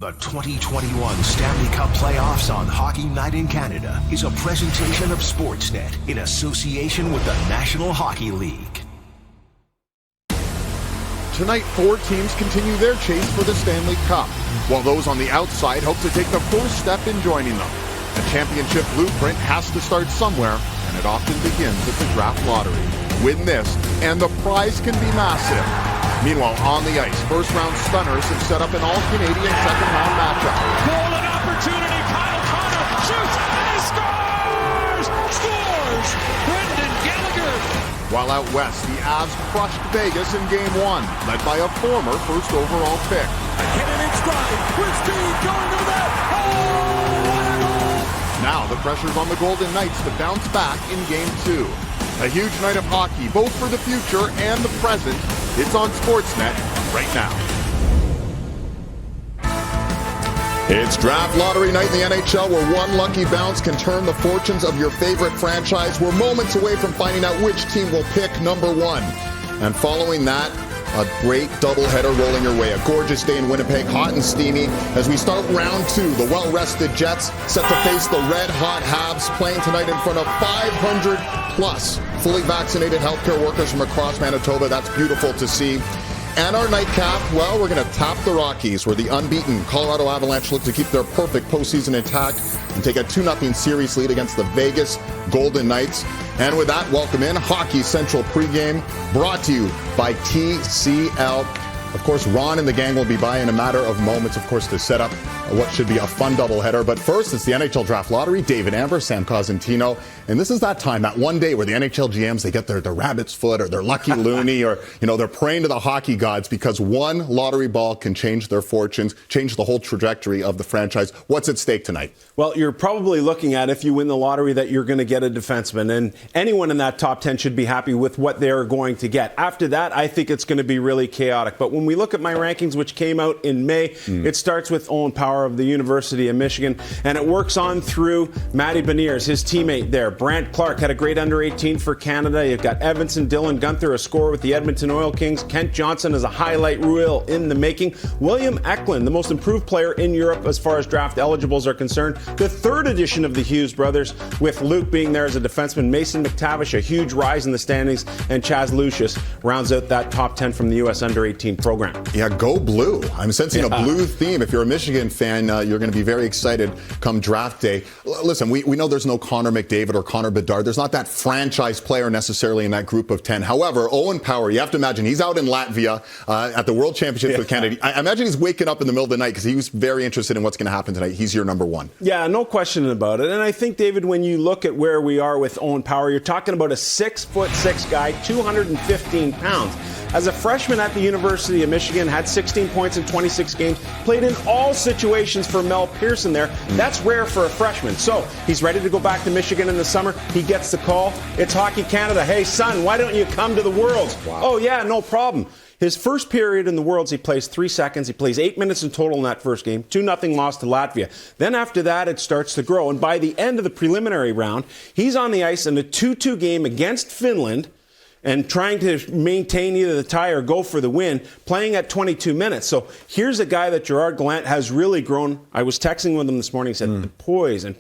The 2021 Stanley Cup Playoffs on Hockey Night in Canada is a presentation of Sportsnet in association with the National Hockey League. Tonight, 4 teams continue their chase for the Stanley Cup, while those on the outside hope to take the first step in joining them. The championship blueprint has to start somewhere, and it often begins at the draft lottery. Win this, and the prize can be massive. Meanwhile, on the ice, first-round stunners have set up an all-Canadian second-round matchup. Golden opportunity, Kyle Connor shoots, and he scores! Scores! Brendan Gallagher! While out west, the Avs crushed Vegas in Game 1, led by a former first overall pick. McKinnon in stride, with speed, going to the net! Oh, what a goal! Now the pressure's on the Golden Knights to bounce back in Game 2. A huge night of hockey, both for the future and the present. It's on Sportsnet right now. It's Draft Lottery night in the NHL, where one lucky bounce can turn the fortunes of your favorite franchise. We're moments away from finding out which team will pick number 1. And following that, a great doubleheader rolling your way. A gorgeous day in Winnipeg, hot and steamy. As we start round 2, the well-rested Jets set to face the red-hot Habs, playing tonight in front of 500-plus fully vaccinated healthcare workers from across Manitoba. That's beautiful to see. And our nightcap, well, we're going to tap the Rockies, where the unbeaten Colorado Avalanche look to keep their perfect postseason intact and take a 2-0 series lead against the Vegas Golden Knights. And with that, welcome in Hockey Central pregame, brought to you by TCL. Of course, Ron and the gang will be by in a matter of moments, of course, to set up what should be a fun doubleheader. But first, it's the NHL Draft Lottery. David Amber, Sam Cosentino. And this is that time, that one day where the NHL GMs, they get their rabbit's foot or their lucky loony or, they're praying to the hockey gods, because one lottery ball can change their fortunes, change the whole trajectory of the franchise. What's at stake tonight? Well, you're probably looking at, if you win the lottery, that you're going to get a defenseman. And anyone in that top 10 should be happy with what they're going to get. After that, I think it's going to be really chaotic. But when we look at my rankings, which came out in May, it starts with Owen Power of the University of Michigan, and it works on through Matty Beniers, his teammate there. Brant Clark had a great under-18 for Canada. You've got Evanson, Dylan Gunther, a scorer with the Edmonton Oil Kings. Kent Johnson is a highlight reel in the making. William Eklund, the most improved player in Europe as far as draft eligibles are concerned. The third edition of the Hughes brothers, with Luke being there as a defenseman. Mason McTavish, a huge rise in the standings, and Chaz Lucius rounds out that top 10 from the U.S. under-18 program. Yeah, go blue. I'm sensing a blue theme. If you're a Michigan fan, you're going to be very excited come draft day. Listen, we know there's no Connor McDavid or Connor Bedard. There's not that franchise player necessarily in that group of 10. However, Owen Power, you have to imagine, he's out in Latvia at the World Championships with Canada. I imagine he's waking up in the middle of the night because he was very interested in what's going to happen tonight. He's your number 1. Yeah, no question about it. And I think, David, when you look at where we are with Owen Power, you're talking about a 6'6" guy, 215 pounds. As a freshman at the University of Michigan, had 16 points in 26 games, played in all situations for Mel Pearson there. That's rare for a freshman. So he's ready to go back to Michigan in the summer. He gets the call. It's Hockey Canada. Hey, son, why don't you come to the Worlds? Wow. Oh, yeah, no problem. His first period in the Worlds, he plays 3 seconds. He plays 8 minutes in total in that first game. 2-0 loss to Latvia. Then after that, it starts to grow. And by the end of the preliminary round, he's on the ice in a 2-2 game against Finland, and trying to maintain either the tie or go for the win, playing at 22 minutes. So here's a guy that Gerard Gallant has really grown. I was texting with him this morning. He said the poise and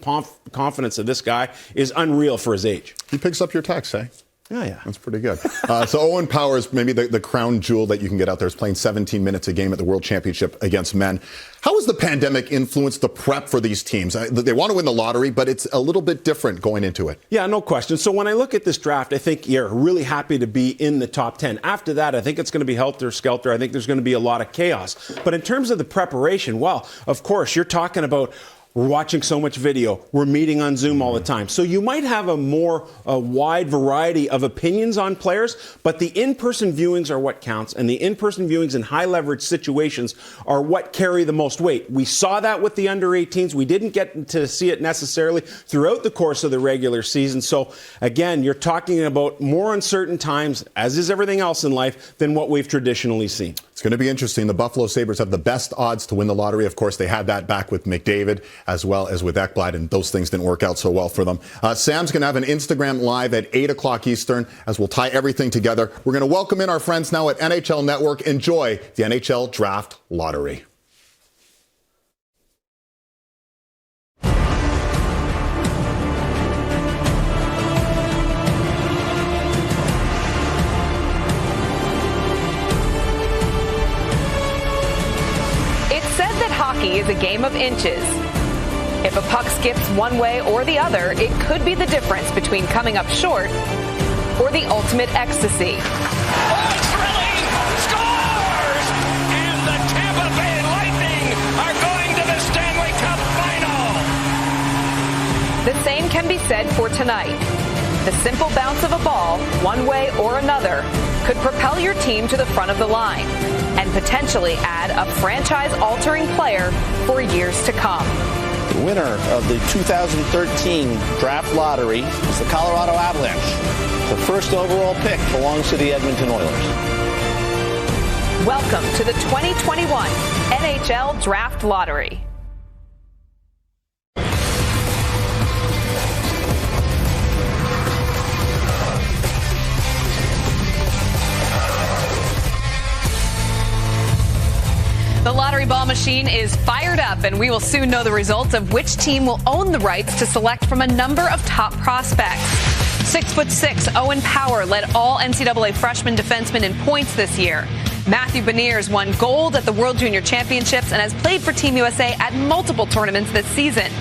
confidence of this guy is unreal for his age. He picks up your text, eh? Yeah. That's pretty good. So Owen Power is maybe the crown jewel that you can get out there. He's playing 17 minutes a game at the World Championship against men. How has the pandemic influenced the prep for these teams? They want to win the lottery, but it's a little bit different going into it. Yeah, no question. So when I look at this draft, I think you're really happy to be in the top 10. After that, I think it's going to be helter-skelter. I think there's going to be a lot of chaos. But in terms of the preparation, well, of course, you're talking about we're watching so much video. We're meeting on Zoom all the time. So you might have a wide variety of opinions on players, but the in-person viewings are what counts, and the in-person viewings in high-leverage situations are what carry the most weight. We saw that with the under-18s. We didn't get to see it necessarily throughout the course of the regular season. So, again, you're talking about more uncertain times, as is everything else in life, than what we've traditionally seen. It's going to be interesting. The Buffalo Sabres have the best odds to win the lottery. Of course, they had that back with McDavid as well as with Ekblad, and those things didn't work out so well for them. Sam's going to have an Instagram Live at 8 o'clock Eastern as we'll tie everything together. We're going to welcome in our friends now at NHL Network. Enjoy the NHL Draft Lottery. that hockey is a game of inches. If a puck skips one way or the other, it could be the difference between coming up short or the ultimate ecstasy. Oh, Trilling scores! And the Tampa Bay Lightning are going to the Stanley Cup Final! The same can be said for tonight. The simple bounce of a ball, one way or another, could propel your team to the front of the line and potentially add a franchise-altering player for years to come. The winner of the 2013 Draft Lottery is the Colorado Avalanche. The first overall pick belongs to the Edmonton Oilers. Welcome to the 2021 NHL Draft Lottery. The lottery ball machine is fired up, and we will soon know the results of which team will own the rights to select from a number of top prospects. 6'6" Owen Power led all NCAA freshman defensemen in points this year. Matthew Beniers won gold at the World Junior Championships and has played for Team USA at multiple tournaments this season.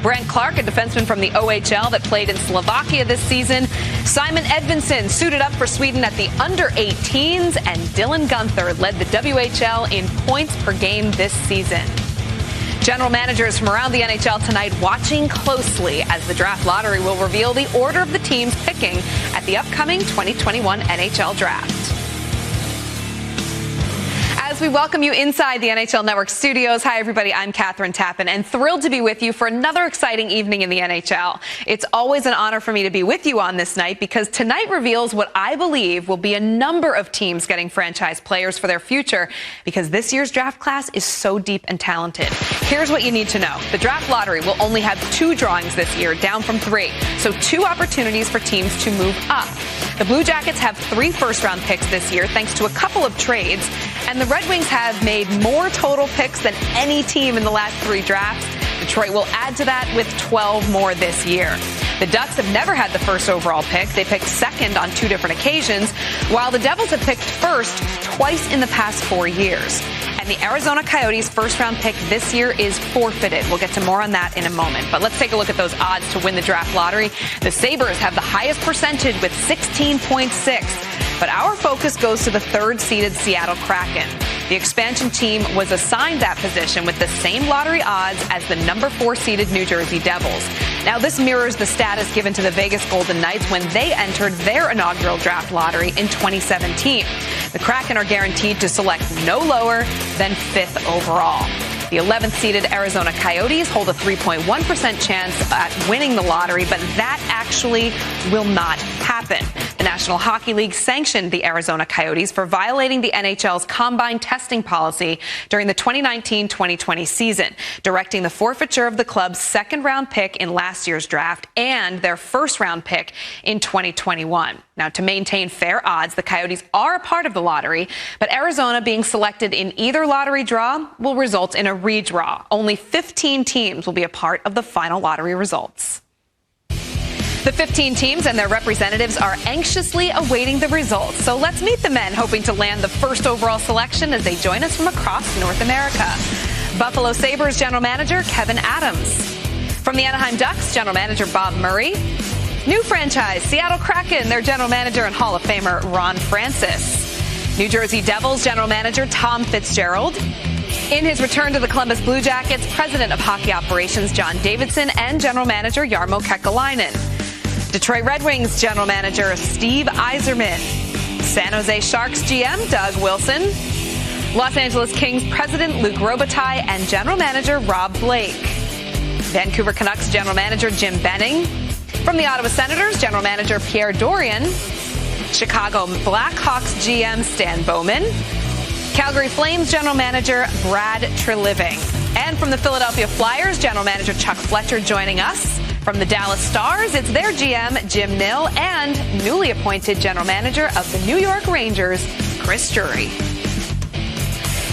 Brant Clark, a defenseman from the OHL that played in Slovakia this season. Simon Edvinsson suited up for Sweden at the under-18s, and Dylan Gunther led the WHL in points per game this season. General managers from around the NHL tonight watching closely as the draft lottery will reveal the order of the teams picking at the upcoming 2021 NHL Draft. As we welcome you inside the NHL Network studios. Hi, everybody. I'm Catherine Tappan, and thrilled to be with you for another exciting evening in the NHL. It's always an honor for me to be with you on this night because tonight reveals what I believe will be a number of teams getting franchise players for their future because this year's draft class is so deep and talented. Here's what you need to know. The draft lottery will only have 2 drawings this year, down from 3. So 2 opportunities for teams to move up. The Blue Jackets have 3 first-round picks this year thanks to a couple of trades, and the Red Wings have made more total picks than any team in the last 3 drafts. Detroit will add to that with 12 more this year. The Ducks have never had the first overall pick. They picked second on 2 different occasions, while the Devils have picked first twice in the past 4 years. And the Arizona Coyotes' first-round pick this year is forfeited. We'll get to more on that in a moment. But let's take a look at those odds to win the draft lottery. The Sabres have the highest percentage with 16.6. But our focus goes to the 3rd-seeded Seattle Kraken. The expansion team was assigned that position with the same lottery odds as the number 4-seeded New Jersey Devils. Now, this mirrors the status given to the Vegas Golden Knights when they entered their inaugural draft lottery in 2017. The Kraken are guaranteed to select no lower than 5th overall. The 11th-seeded Arizona Coyotes hold a 3.1% chance at winning the lottery, but that actually will not happen. The National Hockey League sanctioned the Arizona Coyotes for violating the NHL's combine testing policy during the 2019-2020 season, directing the forfeiture of the club's 2nd-round pick in last year's draft and their 1st-round pick in 2021. Now, to maintain fair odds, the Coyotes are a part of the lottery, but Arizona being selected in either lottery draw will result in a redraw. Only 15 teams will be a part of the final lottery results. The 15 teams and their representatives are anxiously awaiting the results. So let's meet the men hoping to land the first overall selection as they join us from across North America. Buffalo Sabres General Manager Kevin Adams. From the Anaheim Ducks, General Manager Bob Murray. New franchise, Seattle Kraken, their General Manager and Hall of Famer Ron Francis. New Jersey Devils General Manager Tom Fitzgerald. In his return to the Columbus Blue Jackets, President of Hockey Operations John Davidson and General Manager Jarmo Kekalainen. Detroit Red Wings General Manager Steve Yzerman. San Jose Sharks GM Doug Wilson. Los Angeles Kings President Luc Robitaille and General Manager Rob Blake. Vancouver Canucks General Manager Jim Benning. From the Ottawa Senators, General Manager Pierre Dorion. Chicago Blackhawks GM Stan Bowman. Calgary Flames General Manager Brad Treliving. And from the Philadelphia Flyers, General Manager Chuck Fletcher joining us. From the Dallas Stars, it's their GM Jim Nill and newly appointed General Manager of the New York Rangers, Chris Drury.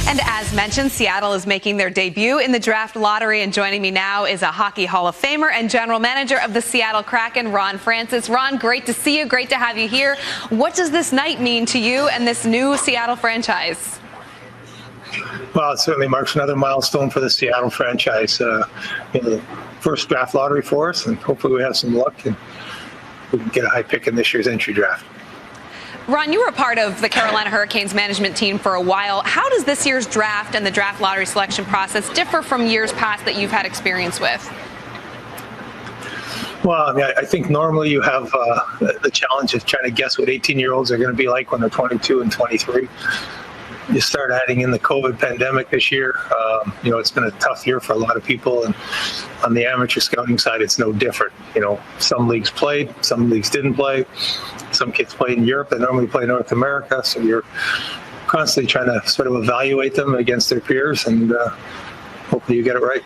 And as mentioned, Seattle is making their debut in the draft lottery, and joining me now is a Hockey Hall of Famer and General Manager of the Seattle Kraken, Ron Francis. Ron, great to see you. Great to have you here. What does this night mean to you and this new Seattle franchise? Well, it certainly marks another milestone for the Seattle franchise. The first draft lottery for us, and hopefully we have some luck and we can get a high pick in this year's entry draft. Ron, you were a part of the Carolina Hurricanes management team for a while. How does this year's draft and the draft lottery selection process differ from years past that you've had experience with? Well, I mean, I think normally you have the challenge of trying to guess what 18-year-olds are going to be like when they're 22 and 23. You start adding in the COVID pandemic this year. It's been a tough year for a lot of people, and on the amateur scouting side, it's no different. Some leagues played, some leagues didn't play. Some kids played in Europe. They normally play North America, so you're constantly trying to sort of evaluate them against their peers, and hopefully you get it right.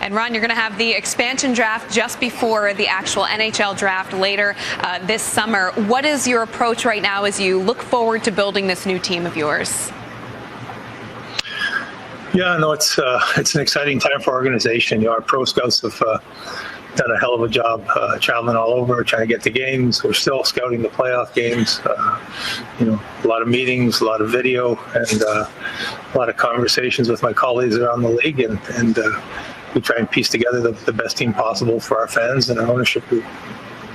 And Ron, you're going to have the expansion draft just before the actual NHL draft later this summer. What is your approach right now as you look forward to building this new team of yours? Yeah, no, it's an exciting time for our organization. Our pro scouts have done a hell of a job traveling all over, trying to get to games. We're still scouting the playoff games. A lot of meetings, a lot of video, and a lot of conversations with my colleagues around the league, and we try and piece together the best team possible for our fans and our ownership group.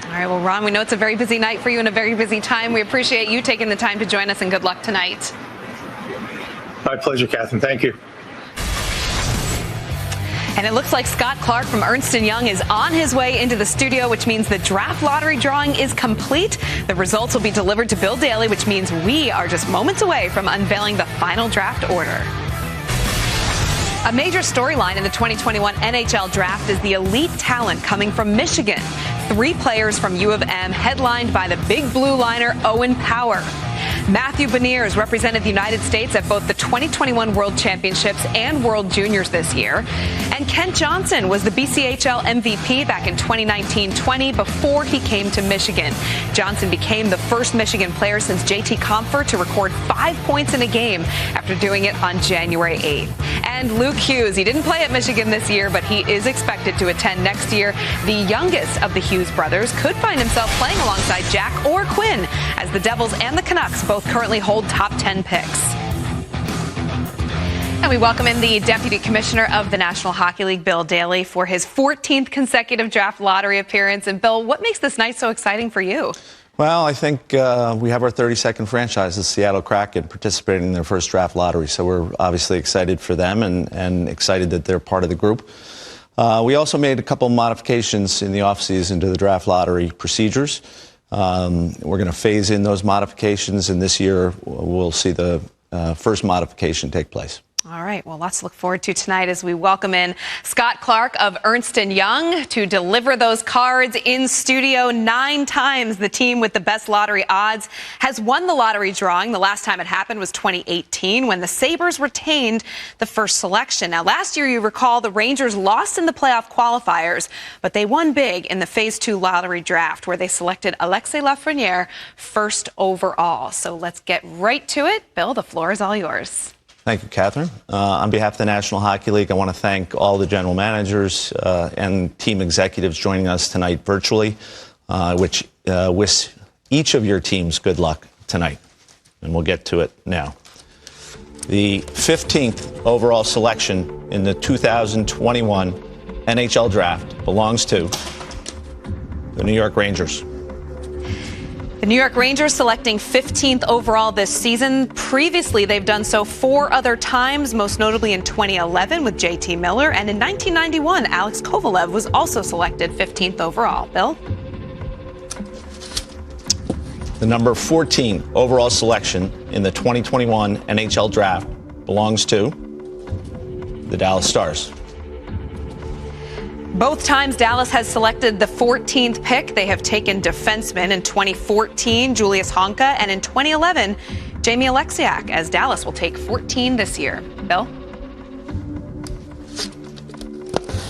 All right, well, Ron, we know it's a very busy night for you and a very busy time. We appreciate you taking the time to join us, and good luck tonight. My pleasure, Catherine. Thank you. And it looks like Scott Clark from Ernst & Young is on his way into the studio, which means the draft lottery drawing is complete. The results will be delivered to Bill Daly, which means we are just moments away from unveiling the final draft order. A major storyline in the 2021 NHL Draft is the elite talent coming from Michigan. 3 players from U of M, headlined by the Big Blue liner Owen Power. Matthew Beniers represented the United States at both the 2021 World Championships and World Juniors this year. And Kent Johnson was the BCHL MVP back in 2019-20 before he came to Michigan. Johnson became the first Michigan player since JT Compher to record 5 points in a game after doing it on January 8th. And Luke Hughes, he didn't play at Michigan this year, but he is expected to attend next year. The youngest of the Hughes brothers could find himself playing alongside Jack or Quinn, as the Devils and the Canucks both currently hold top 10 picks. And we welcome in the Deputy Commissioner of the National Hockey League, Bill Daly, for his 14th consecutive draft lottery appearance. And Bill, what makes this night so exciting for you? Well, I think we have our 32nd franchise, the Seattle Kraken, participating in their first draft lottery. So we're obviously excited for them and excited that they're part of the group. We also made a couple modifications in the offseason to the draft lottery procedures. We're going to phase in those modifications, and this year we'll see the first modification take place. All right. Well, lots to look forward to tonight as we welcome in Scott Clark of Ernst & Young to deliver those cards in studio. 9 times the team with the best lottery odds has won the lottery drawing. The last time it happened was 2018 when the Sabres retained the first selection. Now, last year, you recall, the Rangers lost in the playoff qualifiers, but they won big in the Phase 2 lottery draft where they selected Alexis Lafreniere first overall. So let's get right to it. Bill, the floor is all yours. Thank you, Catherine. On behalf of the National Hockey League, I want to thank all the general managers and team executives joining us tonight virtually, which wish each of your teams good luck tonight. And we'll get to it now. The 15th overall selection in the 2021 NHL Draft belongs to the New York Rangers. The New York Rangers selecting 15th overall this season. Previously, they've done so 4 other times, most notably in 2011 with JT Miller. And in 1991, Alex Kovalev was also selected 15th overall. Bill? The number 14 overall selection in the 2021 NHL Draft belongs to the Dallas Stars. Both times Dallas has selected the 14th pick. They have taken defensemen in 2014, Julius Honka, and in 2011, Jamie Alexiak, as Dallas will take 14 this year. Bill?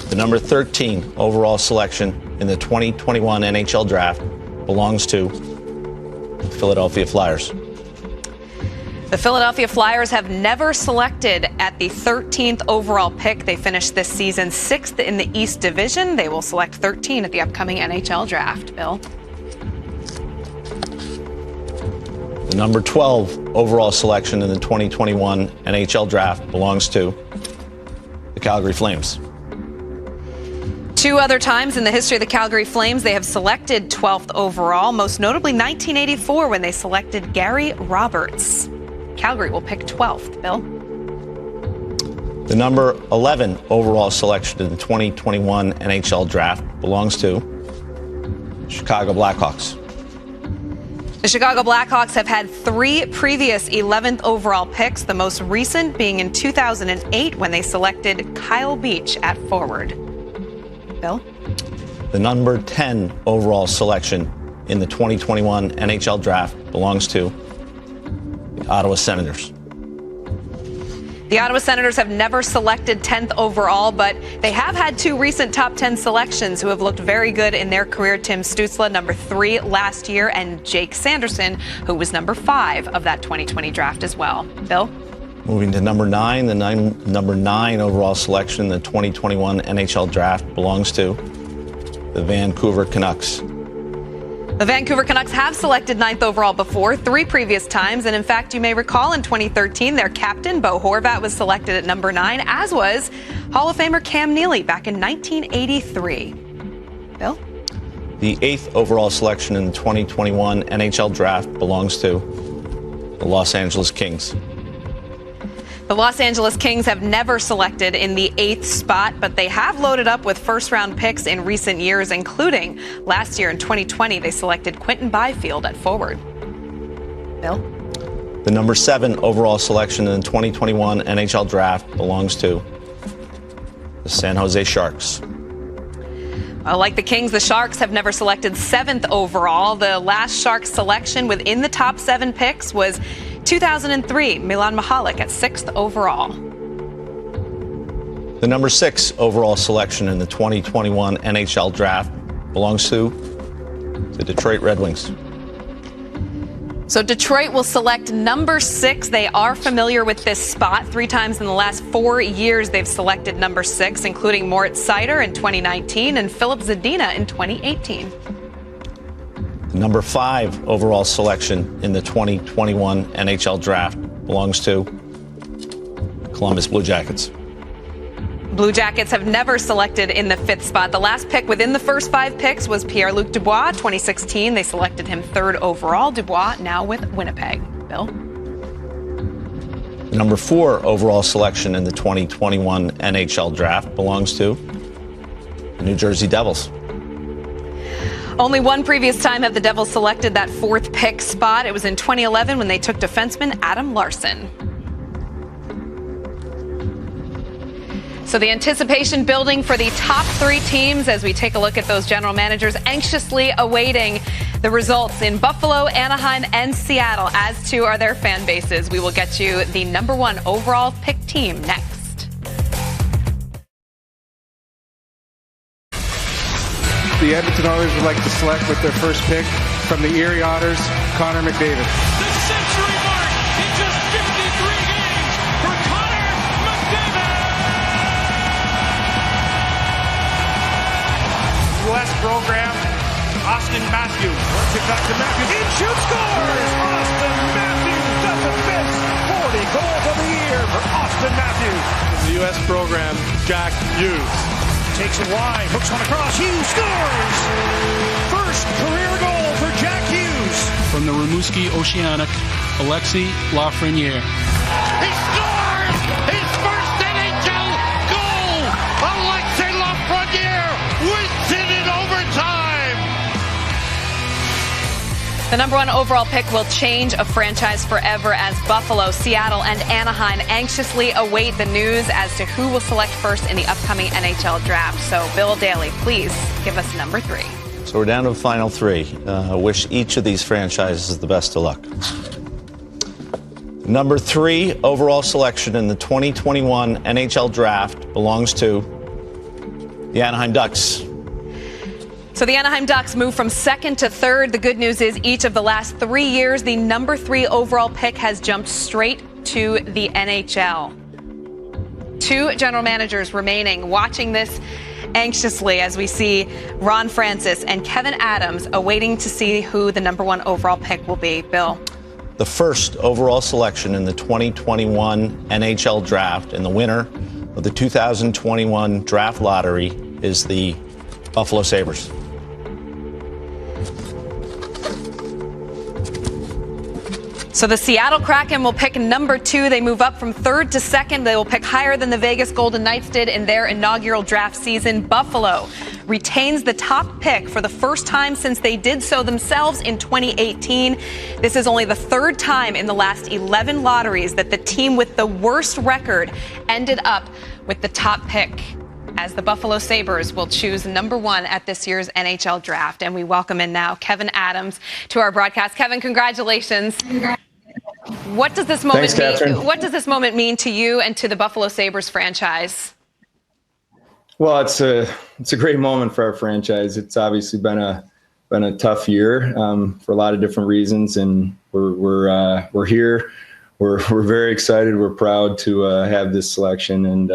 The number 13 overall selection in the 2021 NHL Draft belongs to the Philadelphia Flyers. The Philadelphia Flyers have never selected at the 13th overall pick. They finished this season 6th in the East Division. They will select 13 at the upcoming NHL Draft. Bill? The number 12 overall selection in the 2021 NHL Draft belongs to the Calgary Flames. 2 other times in the history of the Calgary Flames, they have selected 12th overall, most notably 1984 when they selected Gary Roberts. Calgary will pick 12th. Bill? The number 11 overall selection in the 2021 NHL Draft belongs to Chicago Blackhawks. The Chicago Blackhawks have had 3 previous 11th overall picks, the most recent being in 2008 when they selected Kyle Beach at forward. Bill? The number 10 overall selection in the 2021 NHL Draft belongs to the Ottawa Senators. The Ottawa Senators have never selected 10th overall, but they have had 2 recent top 10 selections who have looked very good in their career. Tim Stützle, number 3 last year, and Jake Sanderson, who was number 5 of that 2020 draft as well. Bill? Moving to number 9, the number 9 overall selection in the 2021 NHL Draft belongs to the Vancouver Canucks. The Vancouver Canucks have selected 9th overall before, 3 previous times. And in fact, you may recall in 2013, their captain, Bo Horvat, was selected at number 9, as was Hall of Famer Cam Neely back in 1983. Bill? The 8th overall selection in the 2021 NHL Draft belongs to the Los Angeles Kings. The Los Angeles Kings have never selected in the 8th spot, but they have loaded up with first-round picks in recent years, including last year in 2020, they selected Quentin Byfield at forward. Bill? The number 7 overall selection in the 2021 NHL Draft belongs to the San Jose Sharks. Like the Kings, the Sharks have never selected 7th overall. The last Sharks selection within the top 7 picks was 2003, Milan Mihalik at 6th overall. The number 6 overall selection in the 2021 NHL Draft belongs to the Detroit Red Wings. So Detroit will select number 6. They are familiar with this spot. 3 times in the last 4 years they've selected number 6, including Moritz Seider in 2019 and Philip Zadina in 2018. The number 5 overall selection in the 2021 NHL Draft belongs to Columbus Blue Jackets. Blue Jackets have never selected in the 5th spot. The last pick within the first 5 picks was Pierre-Luc Dubois, 2016. They selected him 3rd overall. Dubois now with Winnipeg. Bill? The number 4 overall selection in the 2021 NHL Draft belongs to the New Jersey Devils. Only one previous time have the Devils selected that 4th pick spot. It was in 2011 when they took defenseman Adam Larson. So the anticipation building for the top 3 teams as we take a look at those general managers anxiously awaiting the results in Buffalo, Anaheim, and Seattle, as too are their fan bases. We will get you the number 1 overall pick team next. The Edmonton Oilers would like to select with their first pick from the Erie Otters, Connor McDavid. The century mark in just 53 games for Connor McDavid. U.S. program, Austin Matthews. Works it back to Matthews. In shoot scores! Austin Matthews doesn't miss. 40 goals of the year for Austin Matthews. The U.S. program, Jack Hughes. Takes it wide, hooks one across, Hughes scores! First career goal for Jack Hughes. From the Rimouski Oceanic, Alexis Lafreniere. He scores! His first NHL goal! Alexis Lafreniere wins it in overtime! The number 1 overall pick will change a franchise forever as Buffalo, Seattle, and Anaheim anxiously await the news as to who will select first in the upcoming NHL Draft. So, Bill Daly, please give us number 3. So we're down to the final 3. Wish each of these franchises the best of luck. Number 3 overall selection in the 2021 NHL Draft belongs to the Anaheim Ducks. So the Anaheim Ducks move from 2nd to 3rd. The good news is each of the last 3 years, the number 3 overall pick has jumped straight to the NHL. 2 general managers remaining, watching this anxiously as we see Ron Francis and Kevin Adams awaiting to see who the number 1 overall pick will be. Bill? the first overall selection in the 2021 NHL Draft, and the winner of the 2021 Draft Lottery is the Buffalo Sabres. So the Seattle Kraken will pick number 2. They move up from 3rd to 2nd. They will pick higher than the Vegas Golden Knights did in their inaugural draft season. Buffalo retains the top pick for the first time since they did so themselves in 2018. This is only the 3rd time in the last 11 lotteries that the team with the worst record ended up with the top pick, as the Buffalo Sabres will choose number 1 at this year's NHL Draft. And we welcome in now Kevin Adams to our broadcast. Kevin, congratulations. What does this moment mean? What does this moment mean to you and to the Buffalo Sabres franchise? Well, it's a great moment for our franchise. It's obviously been a tough year for a lot of different reasons, and we're here. We're very excited. We're proud to have this selection, and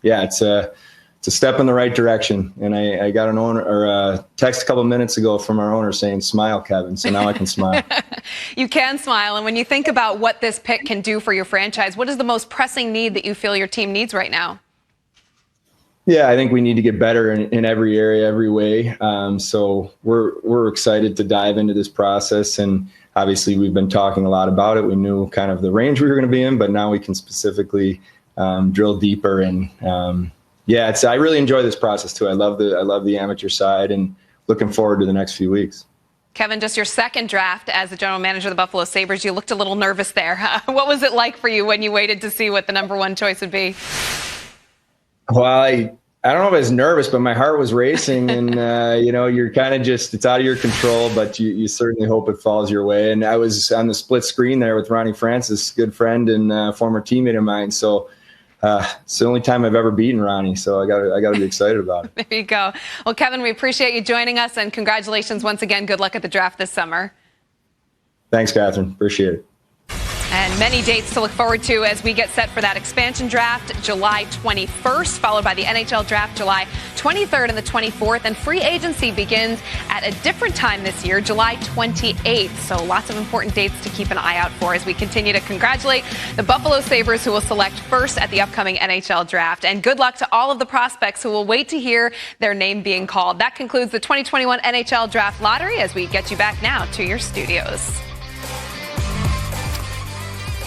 it's a step in the right direction. And I got a text a couple of minutes ago from our owner saying, "Smile, Kevin." So now I can smile. You can smile. And when you think about what this pick can do for your franchise, what is the most pressing need that you feel your team needs right now? Yeah, I think we need to get better in every area, every way. So we're excited to dive into this process. And obviously we've been talking a lot about it. We knew kind of the range we were going to be in, but now we can specifically drill deeper. And I really enjoy this process too. I love the amateur side, and looking forward to the next few weeks. Kevin, just your second draft as the general manager of the Buffalo Sabres. You looked a little nervous there. What was it like for you when you waited to see what the number 1 choice would be? Well, I don't know if I was nervous, but my heart was racing, and you're kind of it's out of your control, but you certainly hope it falls your way. And I was on the split screen there with Ronnie Francis, good friend and former teammate of mine. So it's the only time I've ever beaten Ronnie, so I got to be excited about it. There you go. Well, Kevin, we appreciate you joining us, and congratulations once again. Good luck at the draft this summer. Thanks, Catherine. Appreciate it. And many dates to look forward to as we get set for that expansion draft, July 21st, followed by the NHL draft, July 23rd and the 24th. And free agency begins at a different time this year, July 28th. So lots of important dates to keep an eye out for as we continue to congratulate the Buffalo Sabres, who will select first at the upcoming NHL draft. And good luck to all of the prospects who will wait to hear their name being called. That concludes the 2021 NHL Draft Lottery as we get you back now to your studios.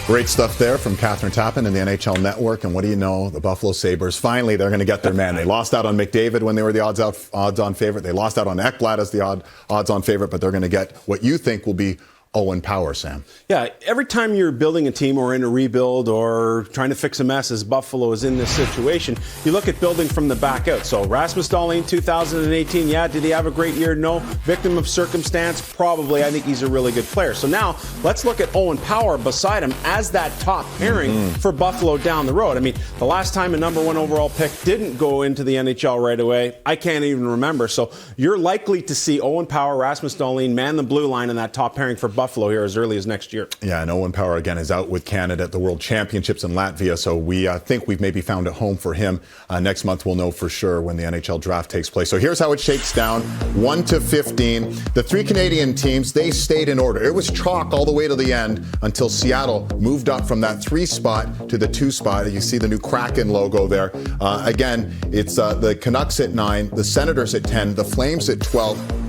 Great stuff there from Catherine Tappan and the NHL Network. And what do you know? The Buffalo Sabres, finally, they're going to get their man. They lost out on McDavid when they were the odds-on favorite. They lost out on Ekblad as the odds-on favorite, but they're going to get what you think will be Owen Power, Sam. Yeah, every time you're building a team or in a rebuild or trying to fix a mess, as Buffalo is in this situation, you look at building from the back out. So Rasmus Dahlin, 2018, did he have a great year? No. Victim of circumstance? Probably. I think he's a really good player. So now let's look at Owen Power beside him as that top pairing for Buffalo down the road. I mean, the last time a number 1 overall pick didn't go into the NHL right away, I can't even remember. So you're likely to see Owen Power, Rasmus Dahlin man the blue line in that top pairing for Buffalo here as early as next year. Yeah, and Owen Power again is out with Canada at the World Championships in Latvia, so we think we've maybe found a home for him. Next month we'll know for sure when the NHL draft takes place. So here's how it shakes down, 1 to 15. The 3 Canadian teams, they stayed in order. It was chalk all the way to the end until Seattle moved up from that 3 spot to the 2 spot. You see the new Kraken logo there. Again, it's the Canucks at 9, the Senators at 10, the Flames at 12.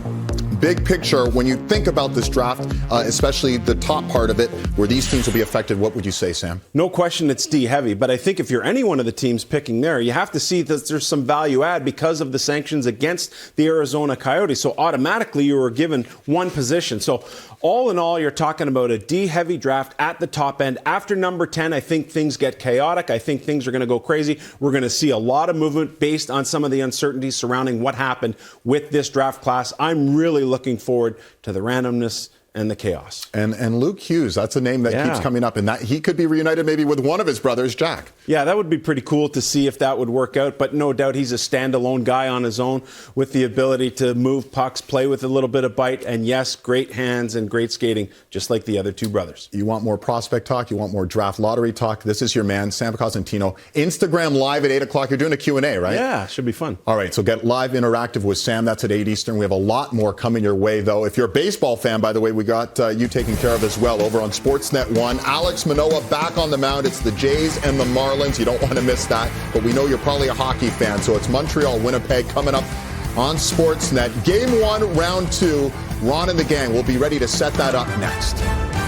Big picture, when you think about this draft, especially the top part of it, where these teams will be affected, what would you say, Sam? No question it's D-heavy, but I think if you're any one of the teams picking there, you have to see that there's some value add because of the sanctions against the Arizona Coyotes. So automatically you were given one position. So all in all, you're talking about a D-heavy draft at the top end. After number 10, I think things get chaotic. I think things are going to go crazy. We're going to see a lot of movement based on some of the uncertainties surrounding what happened with this draft class. I'm really looking forward to the randomness and the chaos. And Luke Hughes, that's a name that keeps coming up, and that he could be reunited maybe with one of his brothers, Jack. Yeah, that would be pretty cool to see if that would work out, but no doubt he's a standalone guy on his own with the ability to move pucks, play with a little bit of bite, and yes, great hands and great skating, just like the other two brothers. You want more prospect talk? You want more draft lottery talk? This is your man, Sam Cosentino. Instagram Live at 8 o'clock. You're doing a Q&A, right? Yeah, should be fun. All right, so get live interactive with Sam. That's at 8 Eastern. We have a lot more coming your way, though. If you're a baseball fan, by the way, we got you taken care of as well over on Sportsnet 1. Alex Manoah back on the mound. It's the Jays and the Marlins. You don't want to miss that, but we know you're probably a hockey fan, so it's Montreal-Winnipeg coming up on Sportsnet. Game 1, round 2. Ron and the gang will be ready to set that up next.